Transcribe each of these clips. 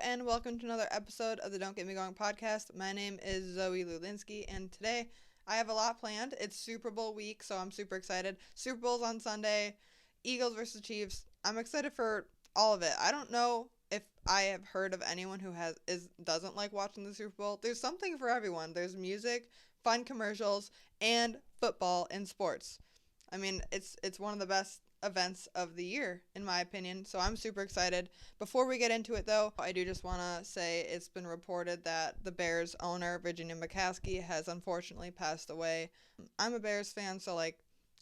and welcome to another episode of the Don't Get Me Going podcast. My name is Zoe Lulinski, and today I have a lot planned. It's Super Bowl week, so I'm super excited. Super Bowl's on Sunday, Eagles versus Chiefs. I'm excited for all of it. I don't know if I have heard of anyone who doesn't like watching the Super Bowl. There's something for everyone. There's music, fun commercials, and football and sports. I mean, it's one of the best events of the year, in my opinion, so I'm super excited. Before we get into it, though, I do just want to say it's been reported that the Bears owner, Virginia McCaskey, has unfortunately passed away. I'm a Bears fan, so,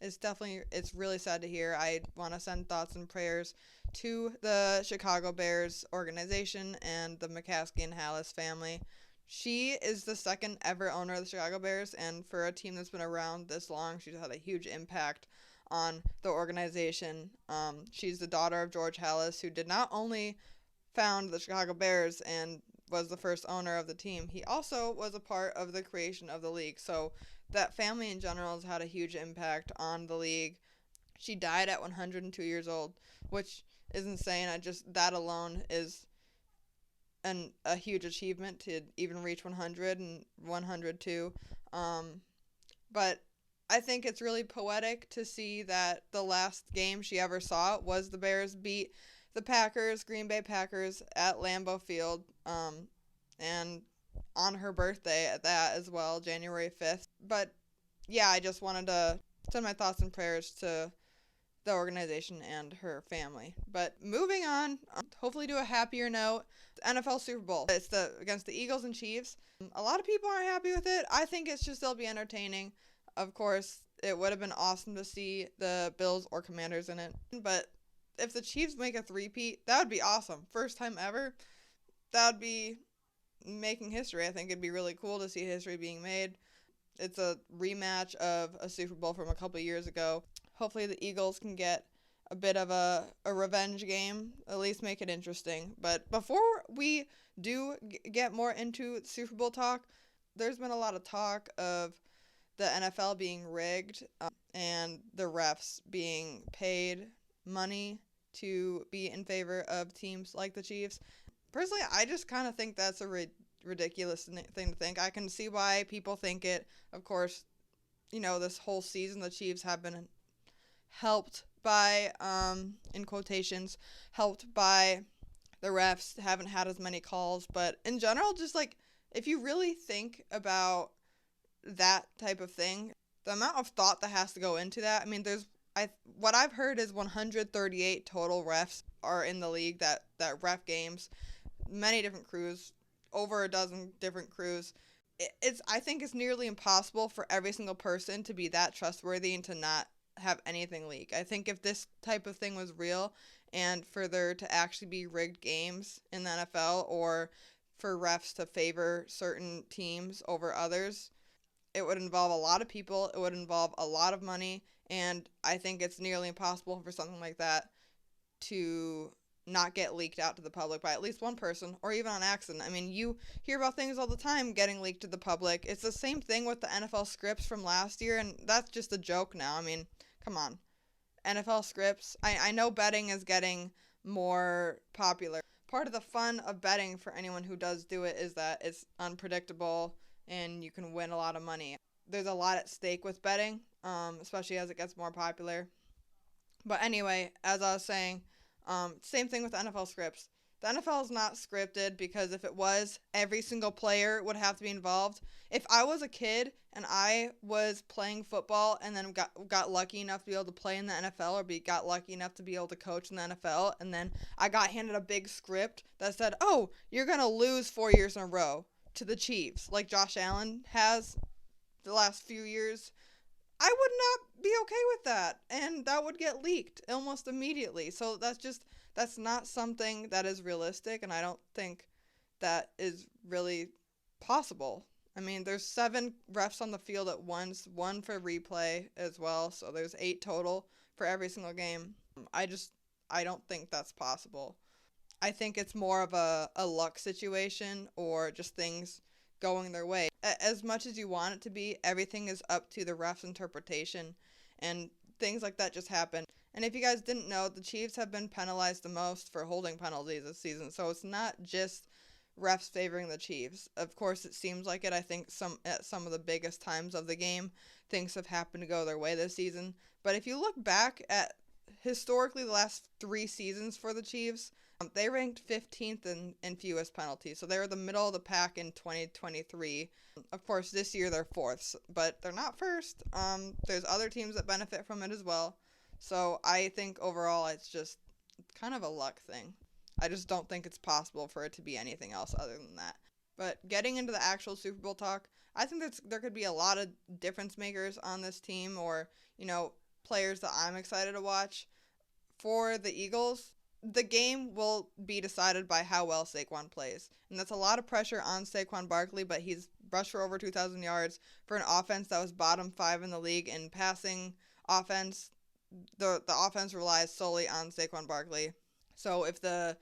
it's really sad to hear. I want to send thoughts and prayers to the Chicago Bears organization and the McCaskey and Hallis family. She is the second ever owner of the Chicago Bears, and for a team that's been around this long, she's had a huge impact on the organization. She's the daughter of George Hallis, who did not only found the Chicago Bears and was the first owner of the team, he also was a part of the creation of the league. So that family in general has had a huge impact on the league. She died at 102 years old, which is insane. That alone is a huge achievement to even reach 100 and 102. But I think it's really poetic to see that the last game she ever saw was the Bears beat the Green Bay Packers at Lambeau Field, and on her birthday at that as well, January 5th. But yeah, I just wanted to send my thoughts and prayers to the organization and her family. But moving on, hopefully to a happier note, the NFL Super Bowl. It's against the Eagles and Chiefs. A lot of people aren't happy with it. I think it should still be entertaining. Of course, it would have been awesome to see the Bills or Commanders in it. But if the Chiefs make a three-peat, that would be awesome. First time ever. That would be making history. I think it'd be really cool to see history being made. It's a rematch of a Super Bowl from a couple years ago. Hopefully the Eagles can get a bit of a revenge game, at least make it interesting. But before we do get more into Super Bowl talk, there's been a lot of talk of the NFL being rigged and the refs being paid money to be in favor of teams like the Chiefs. Personally, I just kind of think that's a ridiculous thing to think. I can see why people think it. Of course, this whole season the Chiefs have been helped by, in quotations, helped by the refs, haven't had as many calls. But in general, just if you really think about that type of thing, the amount of thought that has to go into that. I mean, what I've heard is 138 total refs are in the league that ref games, many different crews, over a dozen different crews. I think it's nearly impossible for every single person to be that trustworthy and to not have anything leak. I think if this type of thing was real and for there to actually be rigged games in the NFL or for refs to favor certain teams over others, it would involve a lot of people, it would involve a lot of money, and I think it's nearly impossible for something like that to not get leaked out to the public by at least one person, or even on accident. I mean, you hear about things all the time getting leaked to the public. It's the same thing with the NFL scripts from last year, and that's just a joke now. I mean, come on. NFL scripts. I know betting is getting more popular. Part of the fun of betting for anyone who does do it is that it's unpredictable and you can win a lot of money. There's a lot at stake with betting, especially as it gets more popular. But anyway, as I was saying, same thing with NFL scripts. The NFL is not scripted because if it was, every single player would have to be involved. If I was a kid and I was playing football and then got lucky enough to be able to play in the NFL or got lucky enough to be able to coach in the NFL, and then I got handed a big script that said, oh, you're going to lose 4 years in a row to the Chiefs, like Josh Allen has the last few years, I would not be okay with that, and that would get leaked almost immediately. So that's not something that is realistic, and I don't think that is really possible. I mean, there's 7 refs on the field at once, 1 for replay as well, so there's 8 total for every single game. I don't think that's possible. I think it's more of a luck situation or just things going their way. As much as you want it to be, everything is up to the ref's interpretation, and things like that just happen. And if you guys didn't know, the Chiefs have been penalized the most for holding penalties this season. So it's not just refs favoring the Chiefs. Of course, it seems like it. I think at some of the biggest times of the game, things have happened to go their way this season. But if you look back at historically the last 3 seasons for the Chiefs, they ranked 15th in fewest penalties. So they were the middle of the pack in 2023. Of course, this year they're fourth, but they're not first. There's other teams that benefit from it as well. So I think overall it's just kind of a luck thing. I just don't think it's possible for it to be anything else other than that. But getting into the actual Super Bowl talk, I think there could be a lot of difference makers on this team, or, players that I'm excited to watch. For the Eagles, the game will be decided by how well Saquon plays. And that's a lot of pressure on Saquon Barkley, but he's rushed for over 2,000 yards for an offense that was bottom 5 in the league in passing offense. The offense relies solely on Saquon Barkley. So if the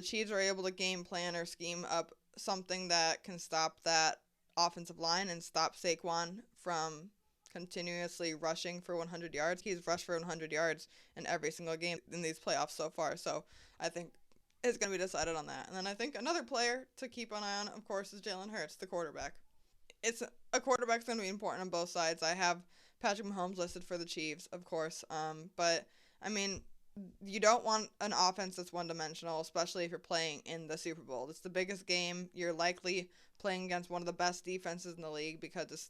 Chiefs are able to game plan or scheme up something that can stop that offensive line and stop Saquon from continuously rushing for 100 yards. He's rushed for 100 yards in every single game in these playoffs so far. So I think it's going to be decided on that. And then I think another player to keep an eye on, of course, is Jalen Hurts, the quarterback. A quarterback's going to be important on both sides. I have Patrick Mahomes listed for the Chiefs, of course. But, I mean, you don't want an offense that's one-dimensional, especially if you're playing in the Super Bowl. It's the biggest game. You're likely playing against one of the best defenses in the league because it's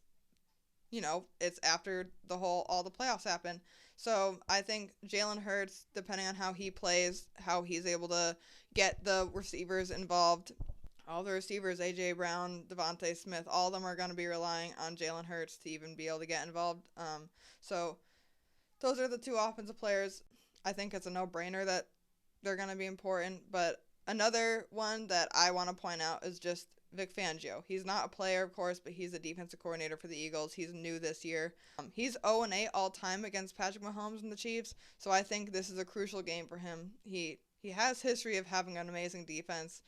after all the playoffs happen. So I think Jalen Hurts, depending on how he plays, how he's able to get the receivers involved, all the receivers, A.J. Brown, Devontae Smith, all of them are going to be relying on Jalen Hurts to even be able to get involved. So those are the two offensive players. I think it's a no-brainer that they're going to be important. But another one that I want to point out is just Vic Fangio. He's not a player, of course, but he's a defensive coordinator for the Eagles. He's new this year. He's 0-8 all-time against Patrick Mahomes and the Chiefs, so I think this is a crucial game for him. He has history of having an amazing defense.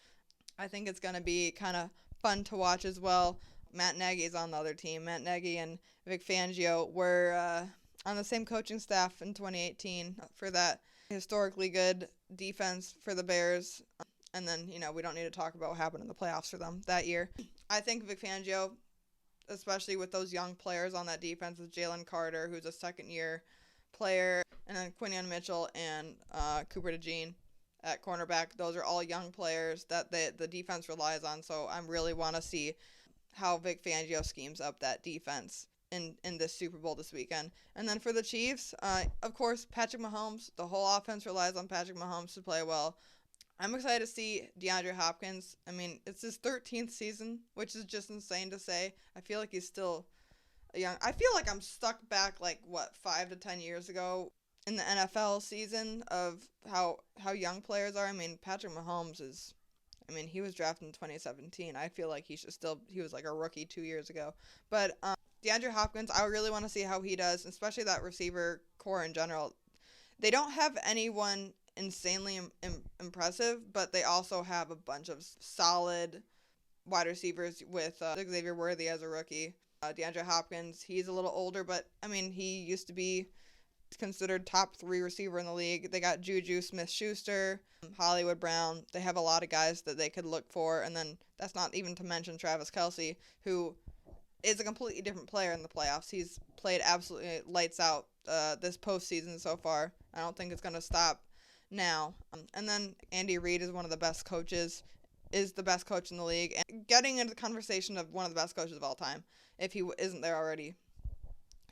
I think it's going to be kind of fun to watch as well. Matt Nagy's on the other team. Matt Nagy and Vic Fangio were on the same coaching staff in 2018 for that historically good defense for the Bears. And then, we don't need to talk about what happened in the playoffs for them that year. I think Vic Fangio, especially with those young players on that defense, with Jalen Carter, who's a second-year player, and then Quinion Mitchell and Cooper DeJean at cornerback. Those are all young players that the defense relies on. So I really want to see how Vic Fangio schemes up that defense in this Super Bowl this weekend. And then for the Chiefs, of course, Patrick Mahomes. The whole offense relies on Patrick Mahomes to play well. I'm excited to see DeAndre Hopkins. I mean, it's his 13th season, which is just insane to say. I feel like he's still young. I feel like I'm stuck back 5 to 10 years ago in the NFL season of how young players are. I mean, Patrick Mahomes he was drafted in 2017. I feel like he was like a rookie 2 years ago. But DeAndre Hopkins, I really want to see how he does, especially that receiver core in general. They don't have anyone insanely impressive, but they also have a bunch of solid wide receivers with Xavier Worthy as a rookie. DeAndre Hopkins, he's a little older, but he used to be considered top 3 receiver in the league. They got Juju Smith-Schuster, Hollywood Brown. They have a lot of guys that they could look for, and then that's not even to mention Travis Kelce, who is a completely different player in the playoffs. He's played absolutely lights out this postseason so far. I don't think it's going to stop now. And then Andy Reid is one of the best coaches, is the best coach in the league, and getting into the conversation of one of the best coaches of all time, if he isn't there already.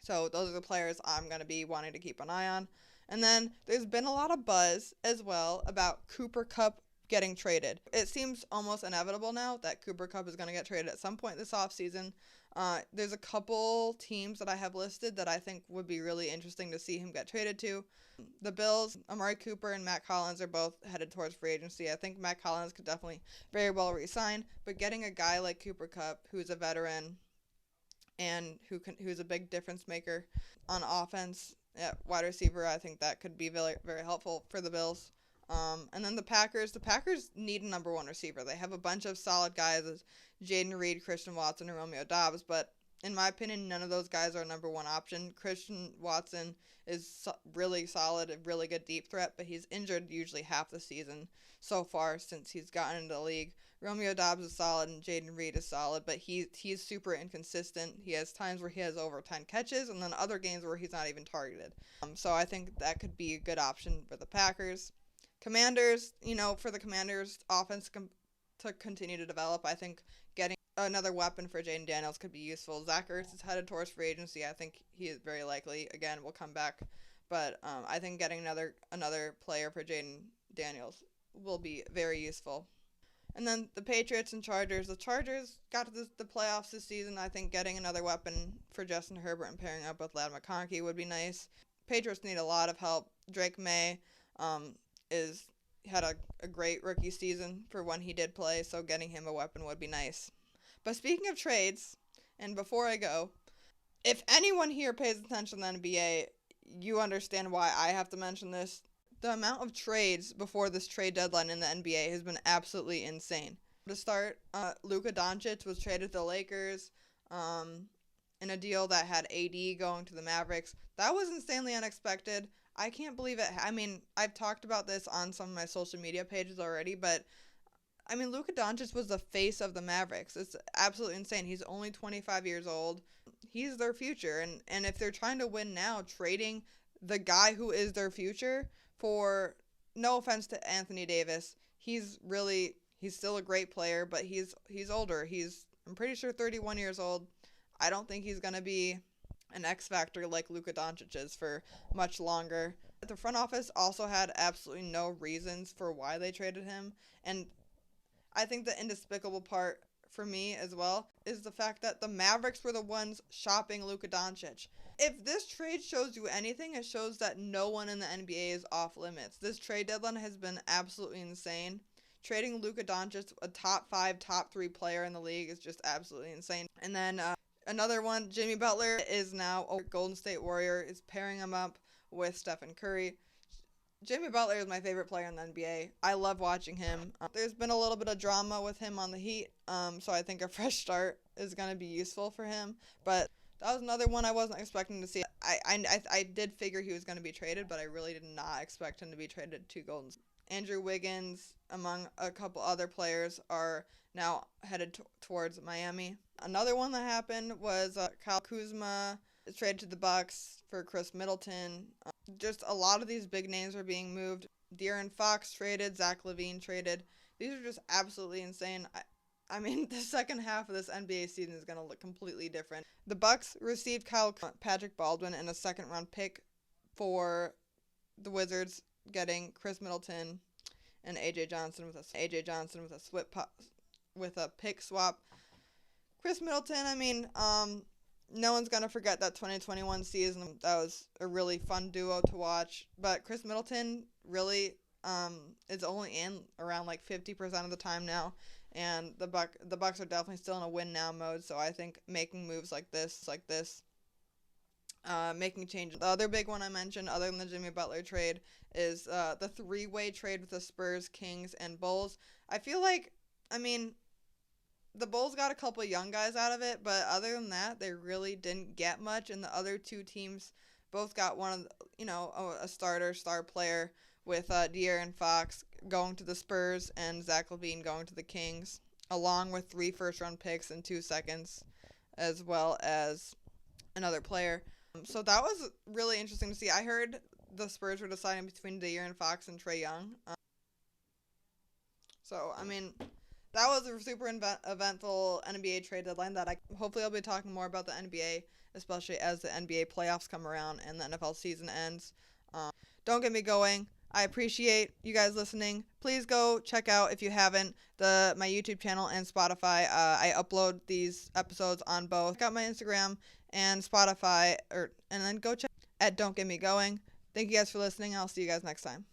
So those are the players I'm going to be wanting to keep an eye on. And then there's been a lot of buzz as well about Cooper Kupp getting traded. It seems almost inevitable now that Cooper Kupp is going to get traded at some point this offseason. There's a couple teams that I have listed that I think would be really interesting to see him get traded to. The Bills, Amari Cooper and Matt Collins are both headed towards free agency. I think Matt Collins could definitely very well re-sign, but getting a guy like Cooper Kupp, who's a veteran and who's a big difference maker on offense at wide receiver, I think that could be very, very helpful for the Bills. And then the Packers need a number 1 receiver. They have a bunch of solid guys as Jaden Reed, Christian Watson, and Romeo Doubs, but in my opinion, none of those guys are a number one option. Christian Watson is really solid, a really good deep threat, but he's injured usually half the season so far since he's gotten into the league. Romeo Dobbs is solid and Jaden Reed is solid, but he's super inconsistent. He has times where he has over 10 catches and then other games where he's not even targeted. So I think that could be a good option for the Packers. Commanders, for the Commanders offense to continue to develop, I think getting another weapon for Jaden Daniels could be useful. Zach Ertz is headed towards free agency. I think he is very likely, again, will come back. But I think getting another player for Jaden Daniels will be very useful. And then the Patriots and Chargers. The Chargers got to the playoffs this season. I think getting another weapon for Justin Herbert and pairing up with Ladd McConkey would be nice. Patriots need a lot of help. Drake May had a great rookie season for when he did play, so getting him a weapon would be nice. But speaking of trades, and before I go, if anyone here pays attention to the NBA, you understand why I have to mention this. The amount of trades before this trade deadline in the NBA has been absolutely insane. To start, Luka Doncic was traded to the Lakers in a deal that had AD going to the Mavericks. That was insanely unexpected. I can't believe it. I mean, I've talked about this on some of my social media pages already, but I mean, Luka Doncic was the face of the Mavericks. It's absolutely insane. He's only 25 years old. He's their future. And if they're trying to win now, trading the guy who is their future for, no offense to Anthony Davis, he's still a great player, but he's older. I'm pretty sure 31 years old. I don't think he's going to be an X factor like Luka Doncic is for much longer. The front office also had absolutely no reasons for why they traded him, and I think the indespicable part for me as well is the fact that the Mavericks were the ones shopping Luka Doncic. If this trade shows you anything, it shows that no one in the NBA is off limits. This trade deadline has been absolutely insane. Trading Luka Doncic, a top 5, top 3 player in the league, is just absolutely insane. And then another one, Jimmy Butler is now a Golden State Warrior, is pairing him up with Stephen Curry. Jimmy Butler is my favorite player in the NBA. I love watching him. There's been a little bit of drama with him on the Heat, so I think a fresh start is going to be useful for him. But that was another one I wasn't expecting to see. I did figure he was going to be traded, but I really did not expect him to be traded to Golden State. Andrew Wiggins, among a couple other players, are now headed towards Miami. Another one that happened was Kyle Kuzma is traded to the Bucks for Chris Middleton. Just a lot of these big names are being moved. De'Aaron Fox traded, Zach LaVine traded. These are just absolutely insane. I mean, the second half of this NBA season is going to look completely different. The Bucks received Patrick Baldwin and a second-round pick for the Wizards, getting Chris Middleton and AJ Johnson with a pick swap. Chris Middleton, I mean, no one's going to forget that 2021 season. That was a really fun duo to watch. But Chris Middleton really is only in around like 50% of the time now. And the Bucks are definitely still in a win now mode. So I think making moves like this, making changes. The other big one I mentioned, other than the Jimmy Butler trade, is the 3-way trade with the Spurs, Kings, and Bulls. I feel like, I mean, the Bulls got a couple young guys out of it, but other than that, they really didn't get much. And the other two teams both got a star player, with De'Aaron Fox going to the Spurs and Zach LaVine going to the Kings, along with 3 first-round picks and 2 seconds, as well as another player. So that was really interesting to see. I heard the Spurs were deciding between De'Aaron Fox and Trae Young. So, I mean, that was a super eventful NBA trade deadline that hopefully I'll be talking more about the NBA, especially as the NBA playoffs come around and the NFL season ends. Don't get me going. I appreciate you guys listening. Please go check out, if you haven't, my YouTube channel and Spotify. I upload these episodes on both. Check out my Instagram and Spotify, and then go check at Don't Get Me Going. Thank you guys for listening. I'll see you guys next time.